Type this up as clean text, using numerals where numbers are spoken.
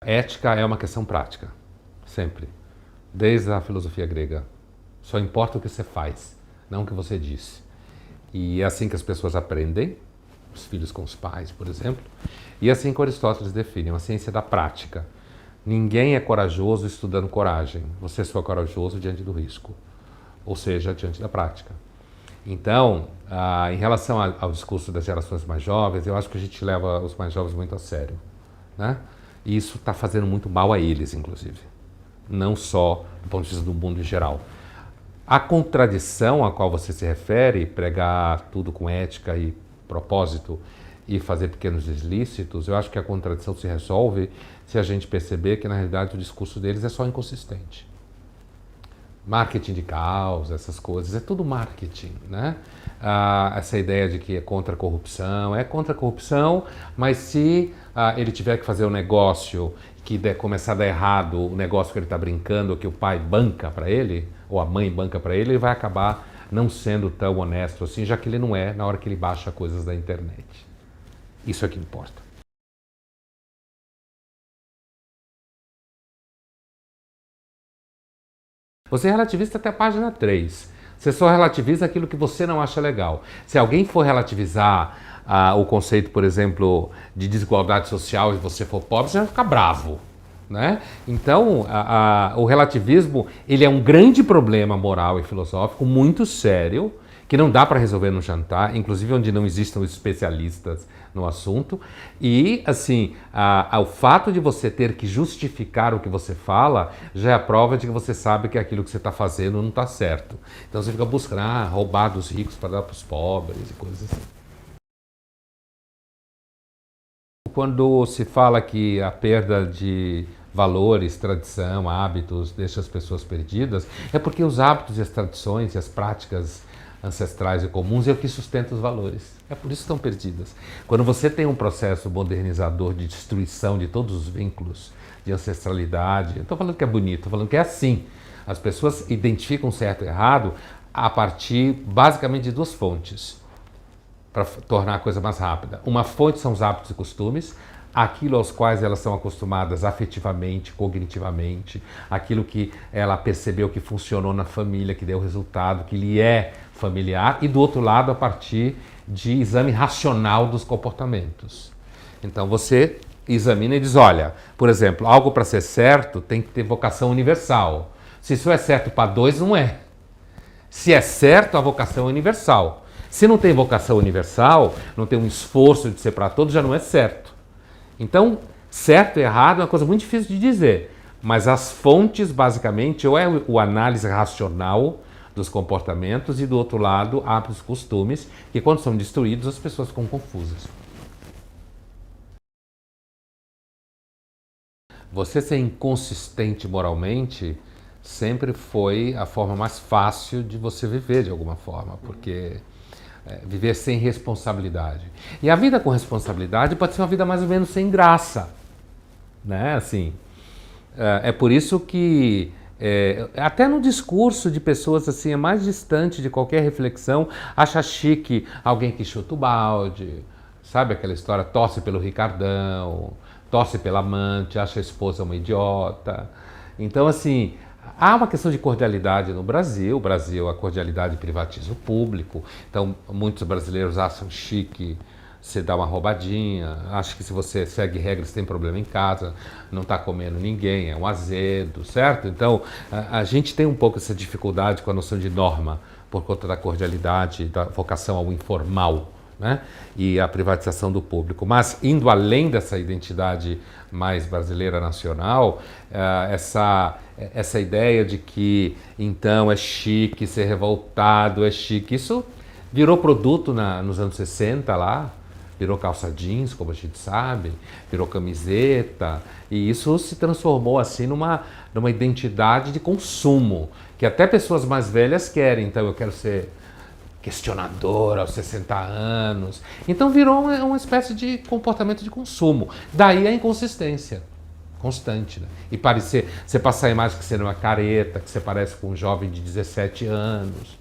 Ética é uma questão prática, sempre. Desde a filosofia grega. Só importa o que você faz, não o que você diz. E é assim que as pessoas aprendem, os filhos com os pais, por exemplo. E é assim que Aristóteles define, uma ciência da prática. Ninguém é corajoso estudando coragem. Você só é corajoso diante do risco, ou seja, diante da prática. Então, em relação ao discurso das gerações mais jovens, eu acho que a gente leva os mais jovens muito a sério, né? E isso está fazendo muito mal a eles, inclusive. Não só do ponto de vista do mundo em geral. A contradição a qual você se refere, pregar tudo com ética e propósito e fazer pequenos ilícitos, eu acho que a contradição se resolve se a gente perceber que, na realidade, o discurso deles é só inconsistente. Marketing de causa, essas coisas, é tudo marketing, né? Essa ideia de que é contra a corrupção, mas se ele tiver que fazer um negócio que começar a dar errado, o negócio que ele está brincando, que o pai banca para ele, ou a mãe banca para ele vai acabar não sendo tão honesto assim, já que ele não é na hora que ele baixa coisas da internet. Isso é que importa. Você é relativista até a página 3. Você só relativiza aquilo que você não acha legal. Se alguém for relativizar o conceito, por exemplo, de desigualdade social e você for pobre, você vai ficar bravo, né? Então, o relativismo ele é um grande problema moral e filosófico muito sério, que não dá para resolver no jantar, inclusive onde não existam especialistas no assunto. E, assim, o fato de você ter que justificar o que você fala já é a prova de que você sabe que aquilo que você está fazendo não está certo. Então você fica buscando roubar dos ricos para dar para os pobres e coisas assim. Quando se fala que a perda de valores, tradição, hábitos deixa as pessoas perdidas, é porque os hábitos e as tradições e as práticas ancestrais e comuns é o que sustenta os valores. É por isso que estão perdidas. Quando você tem um processo modernizador de destruição de todos os vínculos de ancestralidade, não estou falando que é bonito, estou falando que é assim. As pessoas identificam certo e errado a partir basicamente de duas fontes para tornar a coisa mais rápida. Uma fonte são os hábitos e costumes, aquilo aos quais elas são acostumadas afetivamente, cognitivamente, aquilo que ela percebeu que funcionou na família, que deu resultado, que lhe é familiar, e do outro lado a partir de exame racional dos comportamentos. Então você examina e diz, olha, por exemplo, algo para ser certo tem que ter vocação universal. Se isso é certo para dois, não é. Se é certo, a vocação é universal. Se não tem vocação universal, não tem um esforço de ser para todos, já não é certo. Então, certo e errado é uma coisa muito difícil de dizer, mas as fontes, basicamente, ou é o análise racional dos comportamentos e, do outro lado, hábitos e costumes, que quando são destruídos, as pessoas ficam confusas. Você ser inconsistente moralmente sempre foi a forma mais fácil de você viver de alguma forma, porque viver sem responsabilidade. E a vida com responsabilidade pode ser uma vida mais ou menos sem graça, né? Assim, é por isso que até no discurso de pessoas assim é mais distante de qualquer reflexão, acha chique alguém que chuta o balde, sabe aquela história, torce pelo Ricardão, torce pela amante, acha a esposa uma idiota. Então, assim, há uma questão de cordialidade no Brasil. O Brasil, a cordialidade privatiza o público. Então, muitos brasileiros acham chique você dar uma roubadinha. Acham que se você segue regras tem problema em casa, não está comendo ninguém, é um azedo, certo? Então, a gente tem um pouco essa dificuldade com a noção de norma por conta da cordialidade, da vocação ao informal, né? E a privatização do público. Mas, indo além dessa identidade mais brasileira nacional, essa ideia de que, então, é chique ser revoltado, é chique, isso virou produto nos anos 60 lá, virou calça jeans, como a gente sabe, virou camiseta, e isso se transformou assim numa identidade de consumo, que até pessoas mais velhas querem. Então, eu quero ser questionador aos 60 anos. Então virou uma espécie de comportamento de consumo. Daí a inconsistência constante, né? E você passar a imagem que você não é careta, que você parece com um jovem de 17 anos.